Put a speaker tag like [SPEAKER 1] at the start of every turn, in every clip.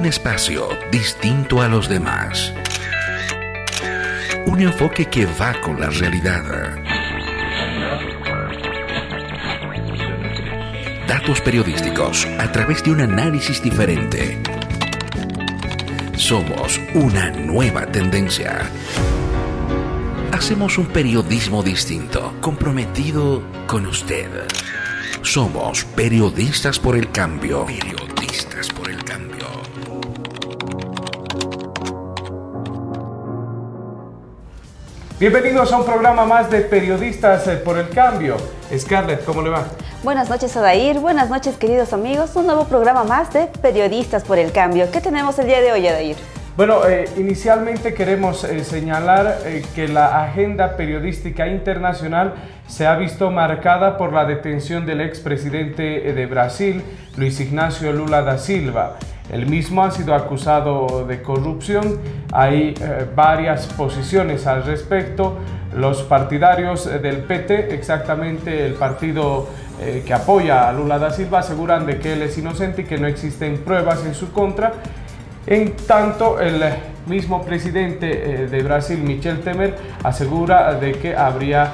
[SPEAKER 1] Un espacio distinto a los demás. Un enfoque que va con la realidad. Datos periodísticos a través de un análisis diferente. Somos una nueva tendencia. Hacemos un periodismo distinto, comprometido con usted. Somos Periodistas por el Cambio. Periodistas por el Cambio.
[SPEAKER 2] Bienvenidos a un programa más de Periodistas por el Cambio. Scarlett, ¿cómo le va?
[SPEAKER 3] Buenas noches, Adair. Buenas noches, queridos amigos. Un nuevo programa más de Periodistas por el Cambio. ¿Qué tenemos el día de hoy, Adair?
[SPEAKER 2] Bueno, inicialmente queremos señalar que la agenda periodística internacional se ha visto marcada por la detención del expresidente de Brasil, Luis Ignacio Lula da Silva. El mismo ha sido acusado de corrupción. Hay varias posiciones al respecto. Los partidarios del PT, exactamente el partido que apoya a Lula da Silva, aseguran de que él es inocente y que no existen pruebas en su contra. En tanto, el mismo presidente de Brasil, Michel Temer, asegura de que habría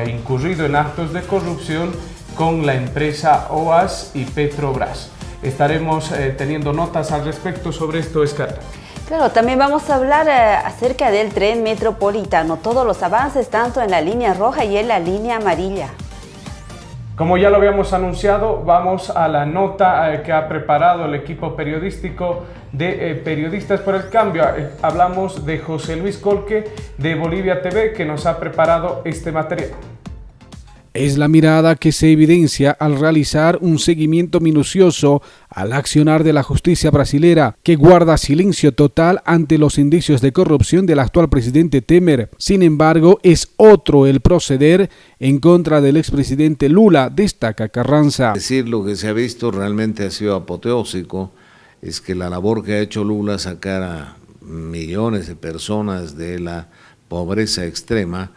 [SPEAKER 2] incurrido en actos de corrupción con la empresa OAS y Petrobras. Estaremos teniendo notas al respecto sobre esto, Scarlett.
[SPEAKER 3] Claro, también vamos a hablar acerca del tren metropolitano, todos los avances tanto en la línea roja y en la línea amarilla.
[SPEAKER 2] Como ya lo habíamos anunciado, vamos a la nota que ha preparado el equipo periodístico de Periodistas por el Cambio. Hablamos de José Luis Colque de Bolivia TV, que nos ha preparado este material.
[SPEAKER 4] Es la mirada que se evidencia al realizar un seguimiento minucioso al accionar de la justicia brasilera, que guarda silencio total ante los indicios de corrupción del actual presidente Temer. Sin embargo, es otro el proceder en contra del expresidente Lula, destaca Carranza.
[SPEAKER 5] Decir lo que se ha visto realmente ha sido apoteósico, es que la labor que ha hecho Lula, sacar a millones de personas de la pobreza extrema,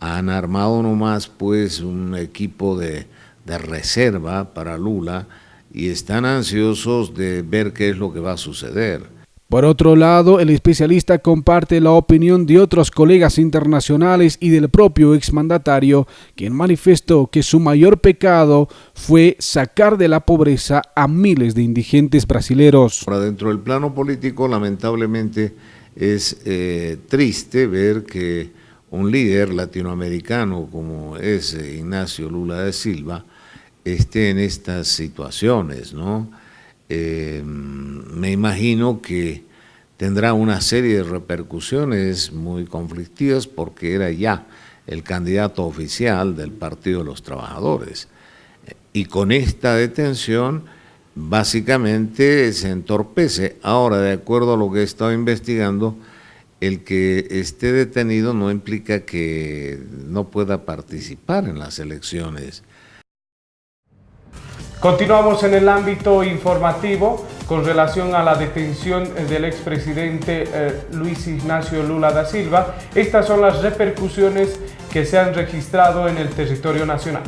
[SPEAKER 5] han armado nomás pues un equipo de reserva para Lula y están ansiosos de ver qué es lo que va a suceder.
[SPEAKER 4] Por otro lado, el especialista comparte la opinión de otros colegas internacionales y del propio exmandatario, quien manifestó que su mayor pecado fue sacar de la pobreza a miles de indigentes brasileros.
[SPEAKER 5] Ahora, dentro del plano político, lamentablemente es triste ver que un líder latinoamericano como es Ignacio Lula da Silva esté en estas situaciones, ¿no? Me imagino que tendrá una serie de repercusiones muy conflictivas porque era ya el candidato oficial del Partido de los Trabajadores. Y con esta detención básicamente se entorpece. Ahora, de acuerdo a lo que he estado investigando, el que esté detenido no implica que no pueda participar en las elecciones.
[SPEAKER 2] Continuamos en el ámbito informativo con relación a la detención del expresidente Luis Ignacio Lula da Silva. Estas son las repercusiones que se han registrado en el territorio nacional.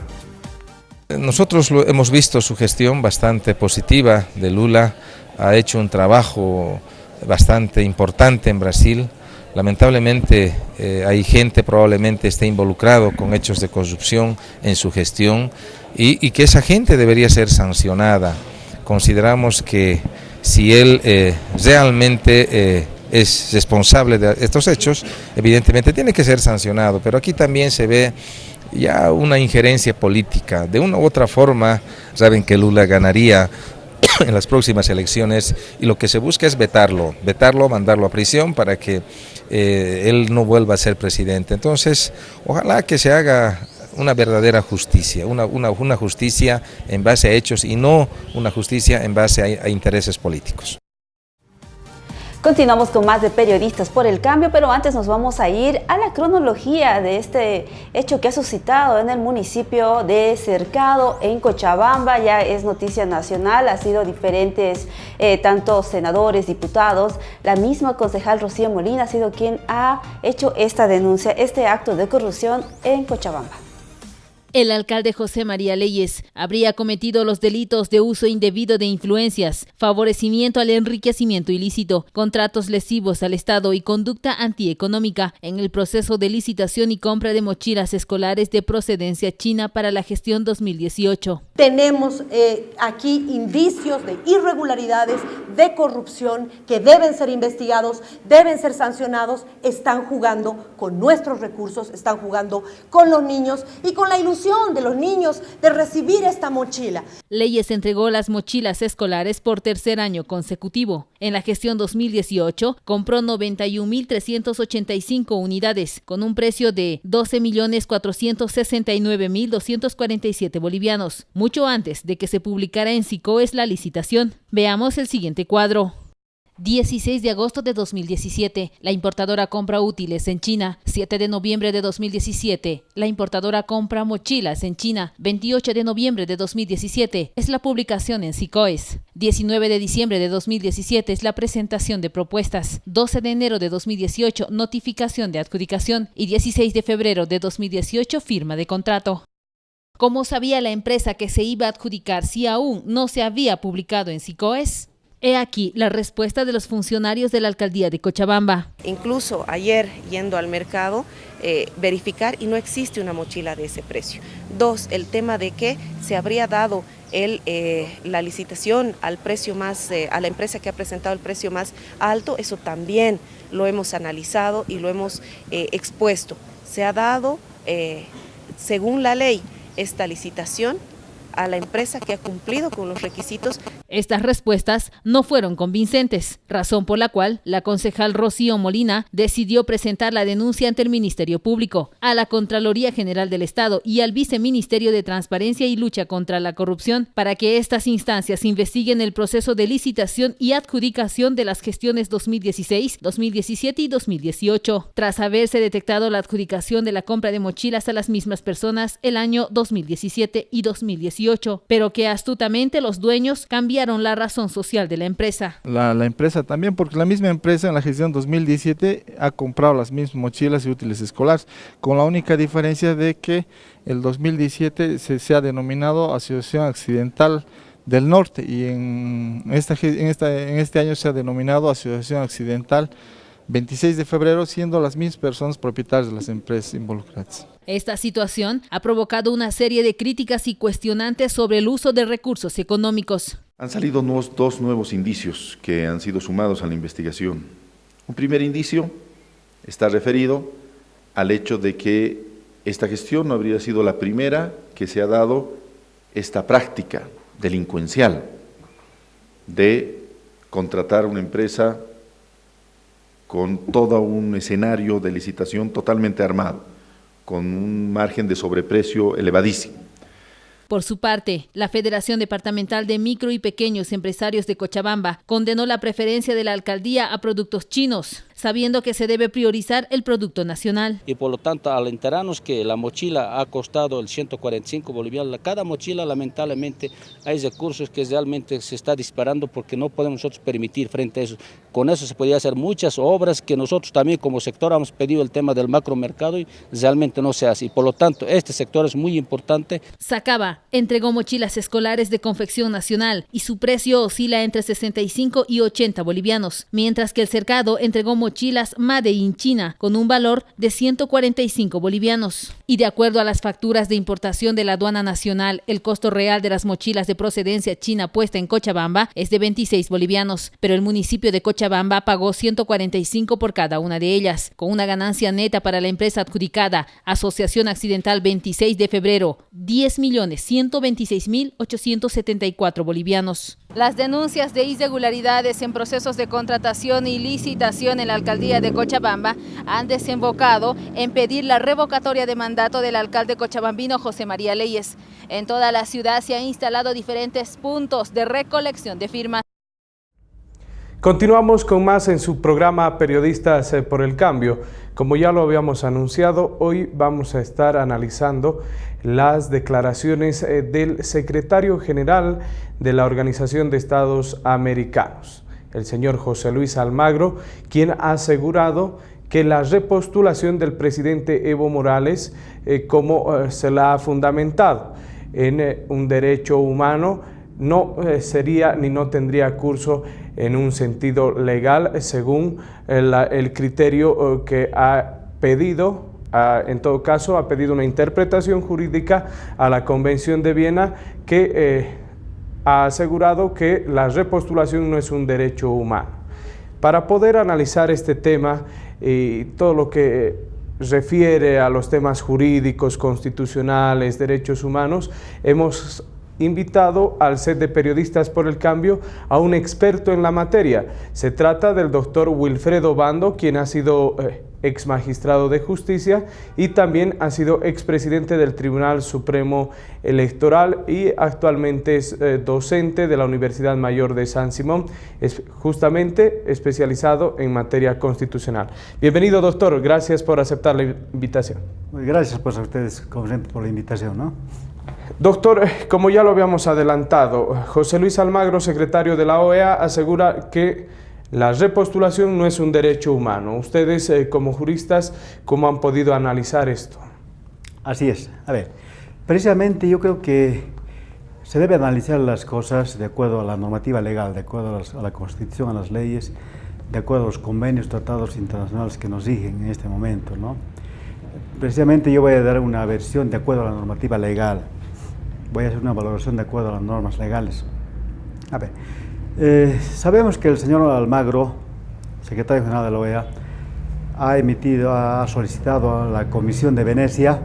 [SPEAKER 6] Nosotros hemos visto su gestión bastante positiva de Lula, ha hecho un trabajo bastante importante en Brasil. Lamentablemente hay gente probablemente esté involucrado con hechos de corrupción en su gestión y que esa gente debería ser sancionada. Consideramos que si él realmente es responsable de estos hechos, evidentemente tiene que ser sancionado, pero aquí también se ve ya una injerencia política. De una u otra forma, saben que Lula ganaría en las próximas elecciones y lo que se busca es vetarlo, mandarlo a prisión para que él no vuelva a ser presidente. Entonces, ojalá que se haga una verdadera justicia, una justicia en base a hechos y no una justicia en base a intereses políticos.
[SPEAKER 3] Continuamos con más de Periodistas por el Cambio, pero antes nos vamos a ir a la cronología de este hecho que ha suscitado en el municipio de Cercado, en Cochabamba. Ya es noticia nacional, ha sido diferentes, tanto senadores, diputados. La misma concejal Rocío Molina ha sido quien ha hecho esta denuncia, este acto de corrupción en Cochabamba.
[SPEAKER 7] El alcalde José María Leyes habría cometido los delitos de uso indebido de influencias, favorecimiento al enriquecimiento ilícito, contratos lesivos al Estado y conducta antieconómica en el proceso de licitación y compra de mochilas escolares de procedencia china para la gestión 2018.
[SPEAKER 8] Tenemos aquí indicios de irregularidades, de corrupción que deben ser investigados, deben ser sancionados. Están jugando con nuestros recursos, están jugando con los niños y con la ilusión de los niños de recibir esta mochila.
[SPEAKER 7] Leyes entregó las mochilas escolares por tercer año consecutivo. En la gestión 2018 compró 91.385 unidades con un precio de 12.469.247 bolivianos, mucho antes de que se publicara en SICOES la licitación. Veamos el siguiente cuadro. 16 de agosto de 2017, la importadora compra útiles en China. 7 de noviembre de 2017, la importadora compra mochilas en China. 28 de noviembre de 2017 es la publicación en SICOES. 19 de diciembre de 2017 es la presentación de propuestas. 12 de enero de 2018, notificación de adjudicación. Y 16 de febrero de 2018, firma de contrato. ¿Cómo sabía la empresa que se iba a adjudicar si aún no se había publicado en SICOES? He aquí la respuesta de los funcionarios de la alcaldía de Cochabamba.
[SPEAKER 9] Incluso ayer, yendo al mercado, verificar y no existe una mochila de ese precio. 2, el tema de que se habría dado la licitación al precio más, a la empresa que ha presentado el precio más alto, eso también lo hemos analizado y lo hemos expuesto. Se ha dado, según la ley, esta licitación a la empresa que ha cumplido con los requisitos.
[SPEAKER 7] Estas respuestas no fueron convincentes, razón por la cual la concejal Rocío Molina decidió presentar la denuncia ante el Ministerio Público, a la Contraloría General del Estado y al Viceministerio de Transparencia y Lucha contra la Corrupción para que estas instancias investiguen el proceso de licitación y adjudicación de las gestiones 2016, 2017 y 2018, tras haberse detectado la adjudicación de la compra de mochilas a las mismas personas el año 2017 y 2018. Pero que astutamente los dueños cambiaron la razón social de la empresa.
[SPEAKER 10] La empresa también, porque la misma empresa en la gestión 2017 ha comprado las mismas mochilas y útiles escolares, con la única diferencia de que el 2017 se ha denominado Asociación Accidental del Norte y en este año se ha denominado Asociación Accidental 26 de febrero, siendo las mismas personas propietarias de las empresas involucradas.
[SPEAKER 7] Esta situación ha provocado una serie de críticas y cuestionantes sobre el uso de recursos económicos.
[SPEAKER 11] Han salido dos nuevos indicios que han sido sumados a la investigación. Un primer indicio está referido al hecho de que esta gestión no habría sido la primera que se ha dado esta práctica delincuencial de contratar una empresa con todo un escenario de licitación totalmente armado, con un margen de sobreprecio elevadísimo.
[SPEAKER 7] Por su parte, la Federación Departamental de Micro y Pequeños Empresarios de Cochabamba condenó la preferencia de la alcaldía a productos chinos, sabiendo que se debe priorizar el producto nacional.
[SPEAKER 12] Y por lo tanto, al enterarnos que la mochila ha costado el 145 bolivianos, cada mochila lamentablemente hay recursos que realmente se está disparando porque no podemos nosotros permitir frente a eso. Con eso se podría hacer muchas obras que nosotros también como sector hemos pedido el tema del macromercado y realmente no se hace. Y por lo tanto, este sector es muy importante.
[SPEAKER 7] Sacaba entregó mochilas escolares de confección nacional y su precio oscila entre 65 y 80 bolivianos, mientras que el Cercado entregó mochilas Made in China con un valor de 145 bolivianos. Y de acuerdo a las facturas de importación de la aduana nacional, el costo real de las mochilas de procedencia china puesta en Cochabamba es de 26 bolivianos, pero el municipio de Cochabamba pagó 145 por cada una de ellas, con una ganancia neta para la empresa adjudicada, Asociación Accidental 26 de febrero, 10.126.874 bolivianos. Las denuncias de irregularidades en procesos de contratación y licitación en la alcaldía de Cochabamba han desembocado en pedir la revocatoria de mandato del alcalde cochabambino José María Leyes. En toda la ciudad se han instalado diferentes puntos de recolección de firmas.
[SPEAKER 2] Continuamos con más en su programa Periodistas por el Cambio. Como ya lo habíamos anunciado, hoy vamos a estar analizando las declaraciones del secretario general de la Organización de Estados Americanos, el señor José Luis Almagro, quien ha asegurado que la repostulación del presidente Evo Morales, como se la ha fundamentado en un derecho humano, no sería ni no tendría curso en un sentido legal según el criterio que ha pedido. En todo caso, ha pedido una interpretación jurídica a la Convención de Viena que ha asegurado que la repostulación no es un derecho humano. Para poder analizar este tema y todo lo que refiere a los temas jurídicos, constitucionales, derechos humanos, hemos invitado al set de Periodistas por el Cambio a un experto en la materia. Se trata del doctor Wilfredo Bando, quien ha sido ex magistrado de justicia y también ha sido expresidente del Tribunal Supremo Electoral y actualmente es docente de la Universidad Mayor de San Simón, es justamente especializado en materia constitucional. Bienvenido, doctor, gracias por aceptar la invitación.
[SPEAKER 13] Gracias pues a ustedes, como siempre, por la invitación, ¿no?
[SPEAKER 2] Doctor, como ya lo habíamos adelantado, José Luis Almagro, secretario de la OEA, asegura que la repostulación no es un derecho humano. Ustedes, como juristas, ¿cómo han podido analizar esto?
[SPEAKER 13] Así es. A ver, precisamente yo creo que se debe analizar las cosas de acuerdo a la normativa legal, de acuerdo a la Constitución, a las leyes, de acuerdo a los convenios, tratados internacionales que nos rigen en este momento, ¿no? Precisamente yo voy a dar una versión de acuerdo a la normativa legal. Voy a hacer una valoración de acuerdo a las normas legales. A ver, sabemos que el señor Almagro, secretario general de la OEA, ha solicitado a la Comisión de Venecia,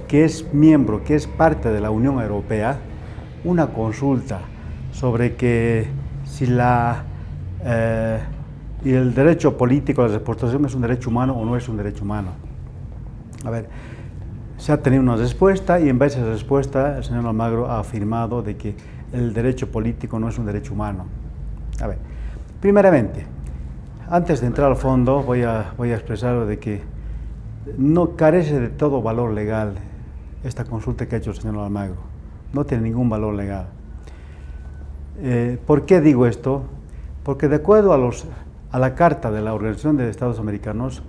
[SPEAKER 13] que es miembro, que es parte de la Unión Europea, una consulta sobre que si y el derecho político a la repostulación es un derecho humano o no es un derecho humano. A ver, se ha tenido una respuesta y en base a esa respuesta el señor Almagro ha afirmado de que el derecho político no es un derecho humano. A ver, primeramente, antes de entrar al fondo voy a expresar de que no carece de todo valor legal esta consulta que ha hecho el señor Almagro. No tiene ningún valor legal. ¿Por qué digo esto? Porque de acuerdo a la Carta de la Organización de Estados Americanos,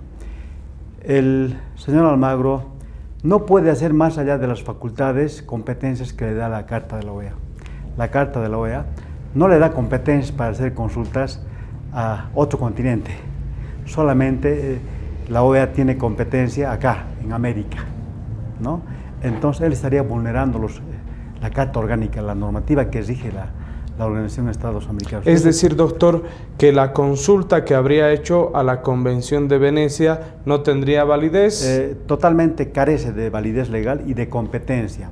[SPEAKER 13] el señor Almagro no puede hacer más allá de las facultades, competencias que le da la Carta de la OEA. La Carta de la OEA no le da competencias para hacer consultas a otro continente. Solamente la OEA tiene competencia acá, en América, ¿no? Entonces él estaría vulnerando la Carta Orgánica, la normativa que exige la Organización de Estados Americanos.
[SPEAKER 2] Es decir, doctor, que la consulta que habría hecho a la Convención de Venecia no tendría validez.
[SPEAKER 13] Totalmente carece de validez legal y de competencia.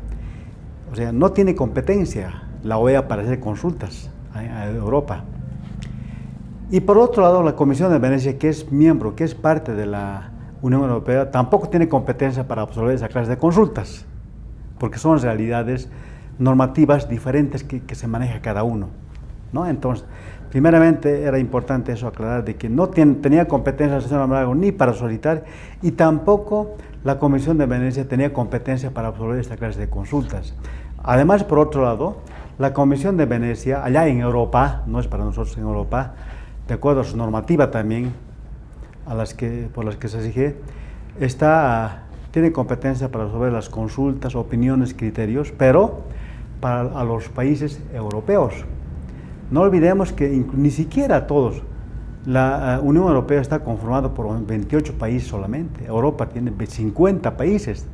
[SPEAKER 13] O sea, no tiene competencia la OEA para hacer consultas a Europa. Y por otro lado, la Comisión de Venecia, que es miembro, que es parte de la Unión Europea, tampoco tiene competencia para absolver esa clase de consultas, porque son realidades normativas diferentes que se maneja cada uno, ¿no? Entonces, primeramente era importante eso aclarar, de que no tenía competencia el señor Almagro ni para solicitar, y tampoco la Comisión de Venecia tenía competencia para absolver esta clase de consultas. Además, por otro lado, la Comisión de Venecia, allá en Europa, no es para nosotros en Europa, de acuerdo a su normativa también, por las que se exige, tiene competencia para resolver las consultas, opiniones, criterios, pero a los países europeos. No olvidemos que ni siquiera todos, la Unión Europea está conformada por 28 países solamente, Europa tiene 50 países.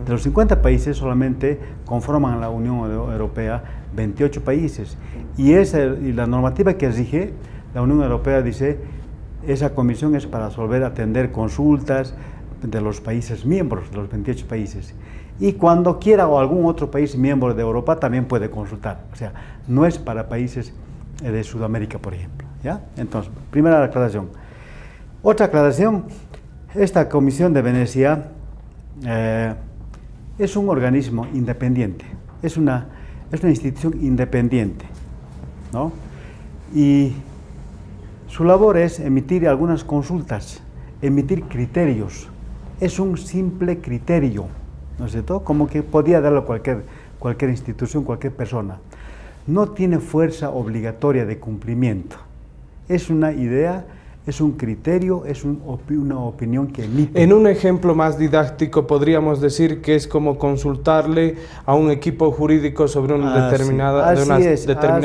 [SPEAKER 13] De los 50 países solamente conforman la Unión Europea 28 países. Y la normativa que exige, la Unión Europea dice, esa comisión es para atender consultas de los países miembros, de los 28 países. Y cuando quiera o algún otro país miembro de Europa también puede consultar. O sea, no es para países de Sudamérica, por ejemplo, ¿ya? Entonces, primera aclaración. Otra aclaración, esta Comisión de Venecia es un organismo independiente, es una institución independiente, ¿no? Y su labor es emitir algunas consultas, emitir criterios. Es un simple criterio, ¿no es cierto? Como que podía darlo cualquier institución, cualquier persona. No tiene fuerza obligatoria de cumplimiento. Es una idea, es un criterio, es una opinión que emite.
[SPEAKER 2] En un ejemplo más didáctico, podríamos decir que es como consultarle a un equipo jurídico sobre una determinada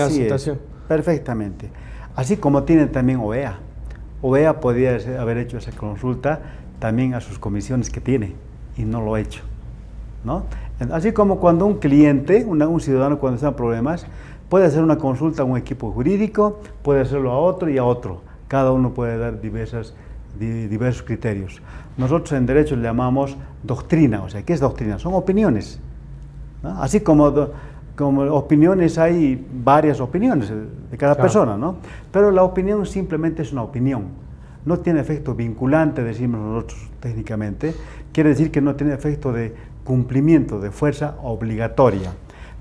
[SPEAKER 2] situación.
[SPEAKER 13] Perfectamente. Así como tiene también OEA. OEA podría haber hecho esa consulta también a sus comisiones que tiene y no lo ha hecho, ¿no? Así como cuando un cliente, un ciudadano cuando está en problemas, puede hacer una consulta a un equipo jurídico, puede hacerlo a otro y a otro. Cada uno puede dar diversos criterios. Nosotros en derecho le llamamos doctrina. O sea, ¿qué es doctrina? Son opiniones, ¿no? Así como opiniones, hay varias opiniones de cada persona, ¿no? Pero la opinión simplemente es una opinión. No tiene efecto vinculante, decimos nosotros técnicamente. Quiere decir que no tiene efecto de cumplimiento, de fuerza obligatoria.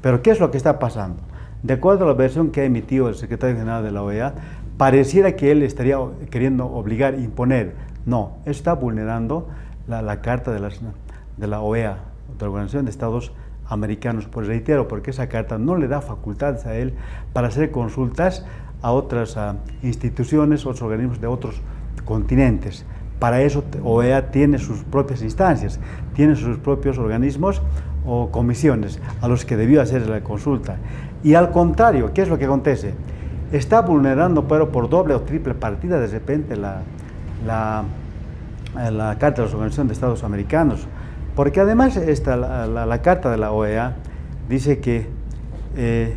[SPEAKER 13] Pero ¿qué es lo que está pasando? De acuerdo a la versión que ha emitido el secretario general de la OEA, pareciera que él estaría queriendo obligar, imponer. No, está vulnerando la carta de la OEA, de la Organización de Estados Americanos. Pues reitero, porque esa carta no le da facultades a él para hacer consultas a otras instituciones, otros organismos de otros continentes. Para eso OEA tiene sus propias instancias, tiene sus propios organismos o comisiones a los que debió hacer la consulta. Y al contrario, ¿qué es lo que acontece? Está vulnerando, pero por doble o triple partida, de repente la Carta de la Organización de Estados Americanos, porque además la Carta de la OEA dice que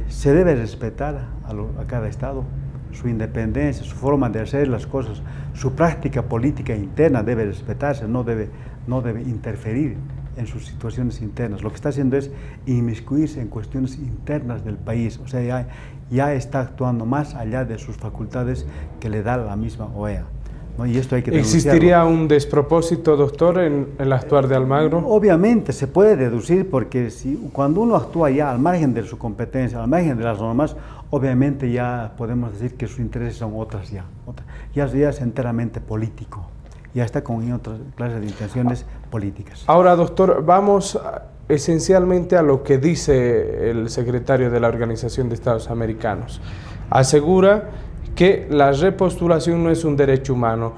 [SPEAKER 13] se debe respetar a cada Estado su independencia, su forma de hacer las cosas, su práctica política interna debe respetarse, no debe interferir en sus situaciones internas. Lo que está haciendo es inmiscuirse en cuestiones internas del país, o sea, ya está actuando más allá de sus facultades que le da la misma OEA, ¿no? Y esto hay que denunciarlo.
[SPEAKER 2] ¿Existiría un despropósito, doctor, en el actuar de Almagro?
[SPEAKER 13] Obviamente se puede deducir, porque cuando uno actúa ya al margen de su competencia, al margen de las normas, obviamente ya podemos decir que sus intereses son otras ya es enteramente político, ya está con otras clases de intenciones políticas.
[SPEAKER 2] Ahora, doctor, vamos esencialmente a lo que dice el secretario de la Organización de Estados Americanos. Asegura que la repostulación no es un derecho humano.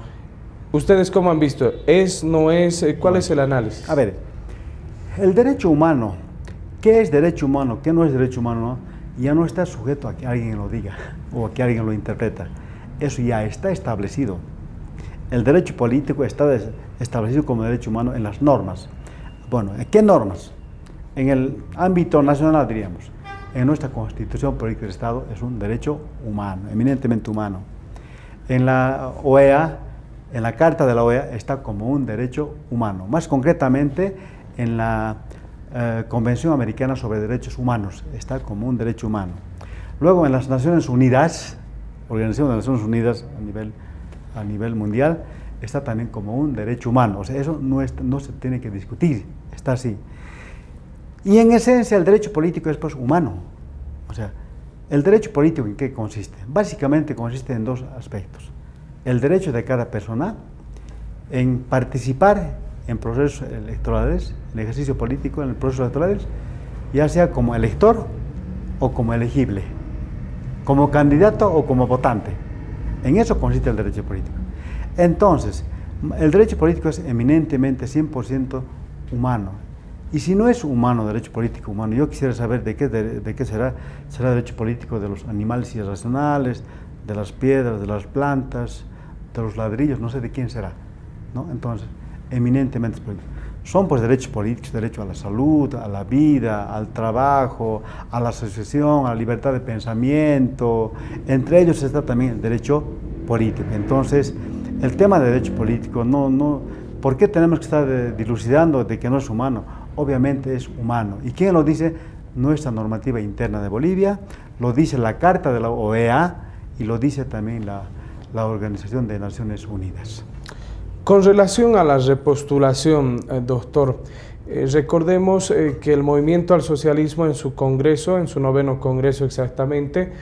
[SPEAKER 2] ¿Ustedes cómo han visto? ¿Es, no es? ¿Cuál es el análisis?
[SPEAKER 13] A ver, el derecho humano, ¿qué es derecho humano? ¿Qué no es derecho humano? Ya no está sujeto a que alguien lo diga o a que alguien lo interpreta. Eso ya está establecido. El derecho político está establecido como derecho humano en las normas. Bueno, ¿qué normas? En el ámbito nacional, diríamos, en nuestra Constitución Política del Estado es un derecho humano, eminentemente humano. En la OEA, en la Carta de la OEA, está como un derecho humano. Más concretamente, en la Convención Americana sobre Derechos Humanos, está como un derecho humano. Luego, en las Naciones Unidas, Organización de las Naciones Unidas a nivel mundial, está también como un derecho humano. O sea, eso no se tiene que discutir, está así. Y en esencia el derecho político es pues humano. O sea, el derecho político, ¿en qué consiste? Básicamente consiste en dos aspectos. El derecho de cada persona en participar en procesos electorales, en ejercicio político, en el proceso electorales, ya sea como elector o como elegible, como candidato o como votante. En eso consiste el derecho político. Entonces, el derecho político es eminentemente 100% humano. Y si no es humano, derecho político humano, yo quisiera saber de qué será derecho político de los animales irracionales, de las piedras, de las plantas, de los ladrillos, no sé de quién será, ¿no? Entonces, eminentemente político. Son pues derechos políticos, derecho a la salud, a la vida, al trabajo, a la asociación, a la libertad de pensamiento. Entre ellos está también el derecho político. Entonces, el tema de derecho político, ¿por qué tenemos que estar dilucidando de que no es humano? Obviamente es humano. ¿Y quién lo dice? Nuestra normativa interna de Bolivia, lo dice la Carta de la OEA y lo dice también la Organización de Naciones Unidas.
[SPEAKER 2] Con relación a la repostulación, doctor, recordemos que el Movimiento al Socialismo en su Congreso, en su 9º Congreso exactamente,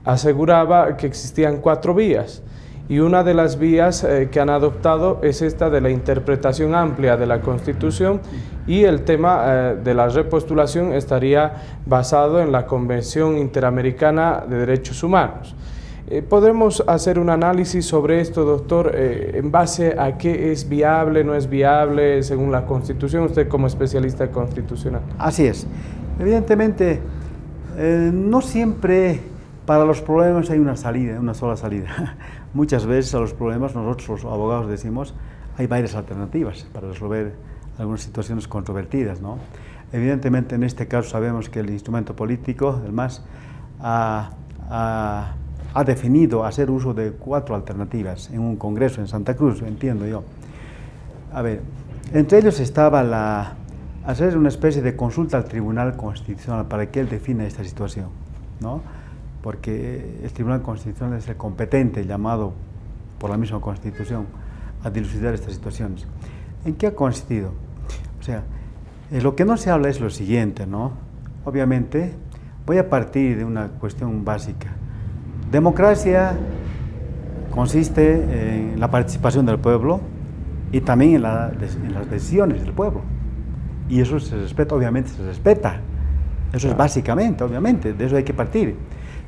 [SPEAKER 2] aseguraba que existían 4 vías. Y una de las vías que han adoptado es esta de la interpretación amplia de la Constitución, y el tema de la repostulación estaría basado en la Convención Interamericana de Derechos Humanos. ¿Podremos hacer un análisis sobre esto, doctor, en base a qué es viable, no es viable, según la Constitución, usted como especialista constitucional?
[SPEAKER 13] Así es. Evidentemente, no siempre para los problemas hay una salida, una sola salida. Muchas veces a los problemas nosotros los abogados decimos hay varias alternativas para resolver algunas situaciones controvertidas, ¿no? Evidentemente en este caso sabemos que el instrumento político, el MAS, ha definido hacer uso de 4 alternativas en un congreso en Santa Cruz, entiendo yo. A ver, entre ellos estaba hacer una especie de consulta al Tribunal Constitucional para que él defina esta situación, ¿no? Porque el Tribunal Constitucional es el competente, llamado por la misma Constitución, a dilucidar estas situaciones. ¿En qué ha consistido? O sea, lo que no se habla es lo siguiente, ¿no? Obviamente, voy a partir de una cuestión básica. Democracia consiste en la participación del pueblo y también en las decisiones del pueblo. Y eso se respeta, obviamente se respeta. Eso es básicamente, obviamente, de eso hay que partir.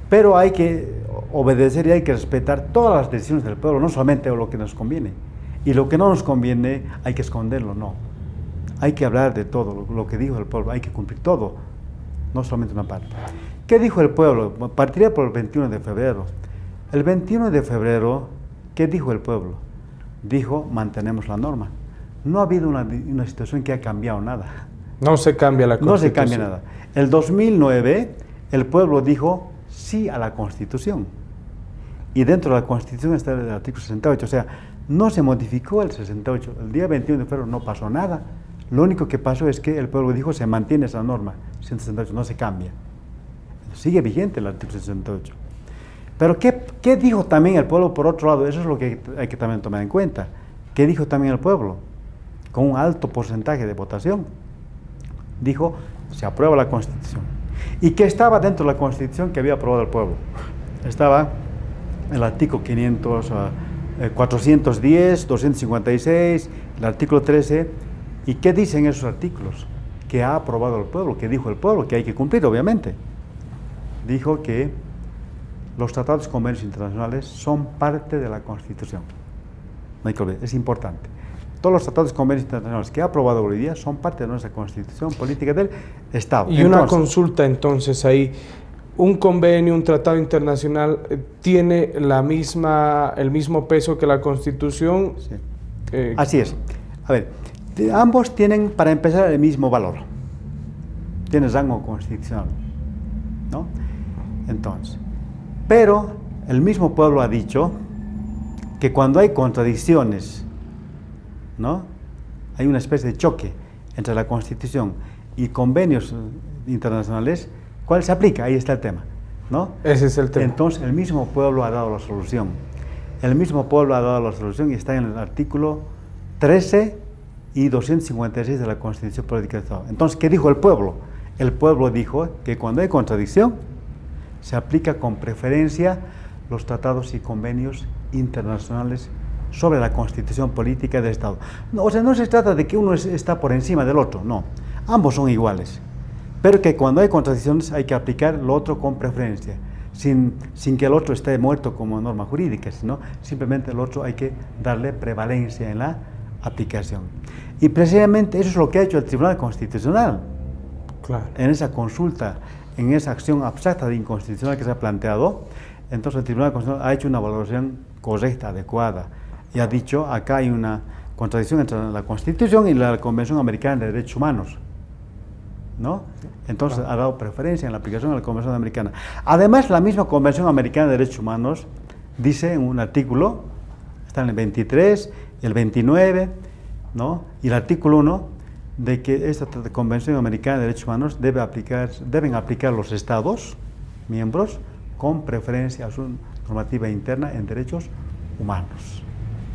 [SPEAKER 13] Pero hay que obedecer y hay que respetar todas las decisiones del pueblo, no solamente lo que nos conviene. Y lo que no nos conviene hay que esconderlo, no. Hay que hablar de todo, lo que dijo el pueblo, hay que cumplir todo, no solamente una parte. ¿Qué dijo el pueblo? Partiría por el 21 de febrero. El 21 de febrero, ¿qué dijo el pueblo? Dijo, mantenemos la norma. No ha habido una situación que ha cambiado nada.
[SPEAKER 2] No se cambia la Constitución.
[SPEAKER 13] No se cambia nada. El 2009, el pueblo dijo sí a la Constitución. Y dentro de la Constitución está el artículo 68, o sea, no se modificó el 68. El día 21 de febrero no pasó nada. Lo único que pasó es que el pueblo dijo se mantiene esa norma, 168, no se cambia. Sigue vigente el artículo 68. Pero ¿qué dijo también el pueblo por otro lado? Eso es lo que hay que también tomar en cuenta. ¿Qué dijo también el pueblo? Con un alto porcentaje de votación. Dijo, se aprueba la Constitución. ¿Y qué estaba dentro de la Constitución que había aprobado el pueblo? Estaba el artículo 410, 256, el artículo 13. ¿Y qué dicen esos artículos? Que ha aprobado el pueblo, que dijo el pueblo, que hay que cumplir, obviamente. Dijo que los tratados y convenios internacionales son parte de la Constitución. No hay que olvidar, es importante. Todos los tratados y convenios internacionales que ha aprobado Bolivia son parte de nuestra Constitución política del Estado.
[SPEAKER 2] Y entonces, una consulta entonces ahí, ¿un convenio, un tratado internacional tiene el mismo peso que la Constitución?
[SPEAKER 13] Sí. Así es. A ver, ambos tienen, para empezar, el mismo valor. Tienen rango constitucional, ¿no? Entonces, pero el mismo pueblo ha dicho que cuando hay contradicciones, ¿no? Hay una especie de choque entre la Constitución y convenios internacionales, ¿cuál se aplica? Ahí está el tema, ¿no?
[SPEAKER 2] Ese es el tema.
[SPEAKER 13] Entonces, el mismo pueblo ha dado la solución. El mismo pueblo ha dado la solución y está en el artículo 13 y 256 de la Constitución Política del Estado. Entonces, ¿qué dijo el pueblo? El pueblo dijo que cuando hay contradicción, se aplica con preferencia los tratados y convenios internacionales sobre la Constitución Política del Estado. No, o sea, no se trata de que uno está por encima del otro, no. Ambos son iguales. Pero que cuando hay contradicciones hay que aplicar lo otro con preferencia, sin que el otro esté muerto como norma jurídica, sino simplemente el otro hay que darle prevalencia en la aplicación. Y precisamente eso es lo que ha hecho el Tribunal Constitucional.
[SPEAKER 2] Claro.
[SPEAKER 13] En esa consulta, en esa acción abstracta de inconstitucional que se ha planteado, entonces el Tribunal Constitucional ha hecho una valoración correcta, adecuada, y ha dicho, acá hay una contradicción entre la Constitución y la Convención Americana de Derechos Humanos, ¿no? Entonces ha dado preferencia en la aplicación de la Convención Americana. Además, la misma Convención Americana de Derechos Humanos dice en un artículo, está en el 23, el 29, ¿no? Y el artículo 1, de que esta Convención Americana de Derechos Humanos deben aplicar los Estados miembros con preferencia a su normativa interna en derechos humanos.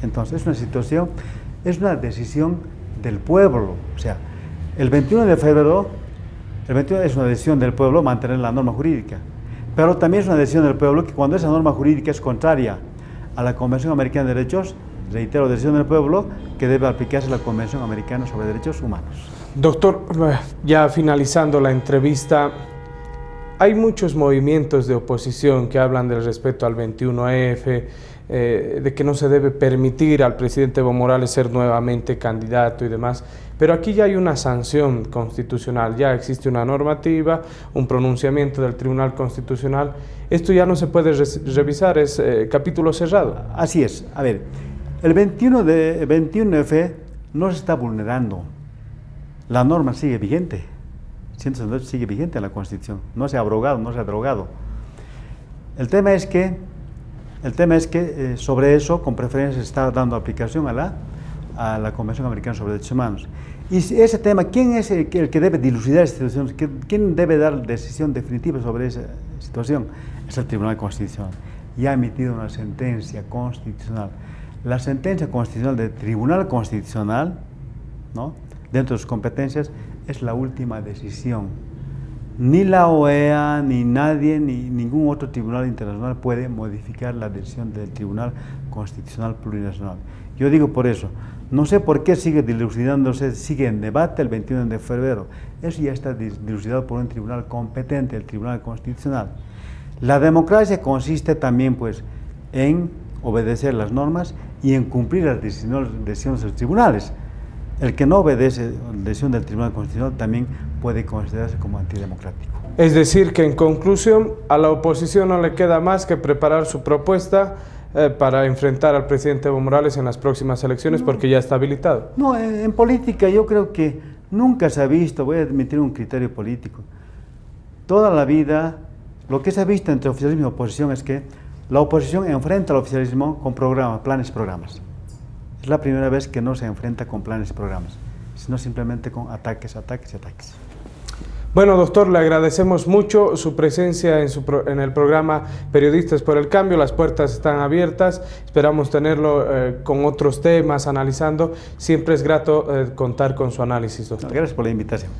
[SPEAKER 13] Entonces, es una situación, es una decisión del pueblo. O sea, el 21 de febrero, es una decisión del pueblo mantener la norma jurídica, pero también es una decisión del pueblo que cuando esa norma jurídica es contraria a la Convención Americana de Derechos, reitero, decisión del pueblo que debe aplicarse la Convención Americana sobre Derechos Humanos.
[SPEAKER 2] Doctor, ya finalizando la entrevista, Hay muchos movimientos de oposición que hablan del respeto al 21F, de que no se debe permitir al presidente Evo Morales ser nuevamente candidato y demás, pero aquí ya hay una sanción constitucional, ya existe una normativa, un pronunciamiento del Tribunal Constitucional. Esto ya no se puede revisar, es capítulo cerrado.
[SPEAKER 13] Así es. A ver, el 21F no se está vulnerando, la norma sigue vigente. 168 sigue vigente en la Constitución, no se ha abrogado, no se ha derogado. El tema es que sobre eso, con preferencia, se está dando aplicación a la Convención Americana sobre Derechos Humanos. Y ese tema, ¿quién es el que debe dilucidar esta situación? ¿Quién debe dar decisión definitiva sobre esa situación? Es el Tribunal Constitucional. Y ha emitido una sentencia constitucional. La sentencia constitucional del Tribunal Constitucional, ¿no?, dentro de sus competencias, es la última decisión. Ni la OEA, ni nadie, ni ningún otro tribunal internacional puede modificar la decisión del Tribunal Constitucional Plurinacional. Yo digo por eso, no sé por qué sigue dilucidándose, sigue en debate el 21 de febrero. Eso ya está dilucidado por un tribunal competente, el Tribunal Constitucional. La democracia consiste también, pues, en obedecer las normas y en cumplir las decisiones de los tribunales. El que no obedece la decisión del Tribunal Constitucional también puede considerarse como antidemocrático.
[SPEAKER 2] Es decir, que en conclusión, a la oposición no le queda más que preparar su propuesta para enfrentar al presidente Evo Morales en las próximas elecciones, porque ya está habilitado.
[SPEAKER 13] No, en política yo creo que nunca se ha visto, voy a admitir un criterio político, toda la vida lo que se ha visto entre oficialismo y oposición es que la oposición enfrenta al oficialismo con programas, planes y programas. Es la primera vez que no se enfrenta con planes y programas, sino simplemente con ataques, ataques y ataques.
[SPEAKER 2] Bueno, doctor, le agradecemos mucho su presencia en el programa Periodistas por el Cambio. Las puertas están abiertas, esperamos tenerlo con otros temas, analizando. Siempre es grato contar con su análisis, doctor.
[SPEAKER 13] Gracias por la invitación.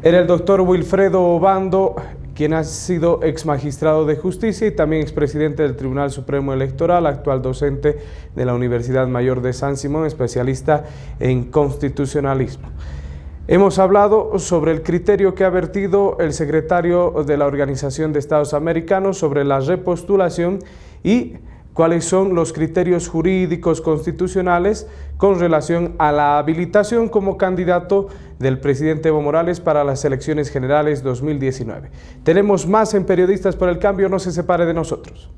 [SPEAKER 2] Era el doctor Wilfredo Obando, quien ha sido ex magistrado de justicia y también expresidente del Tribunal Supremo Electoral, actual docente de la Universidad Mayor de San Simón, especialista en constitucionalismo. Hemos hablado sobre el criterio que ha vertido el secretario de la Organización de Estados Americanos sobre la repostulación y cuáles son los criterios jurídicos constitucionales con relación a la habilitación como candidato del presidente Evo Morales para las elecciones generales 2019. Tenemos más en Periodistas por el Cambio, no se separe de nosotros.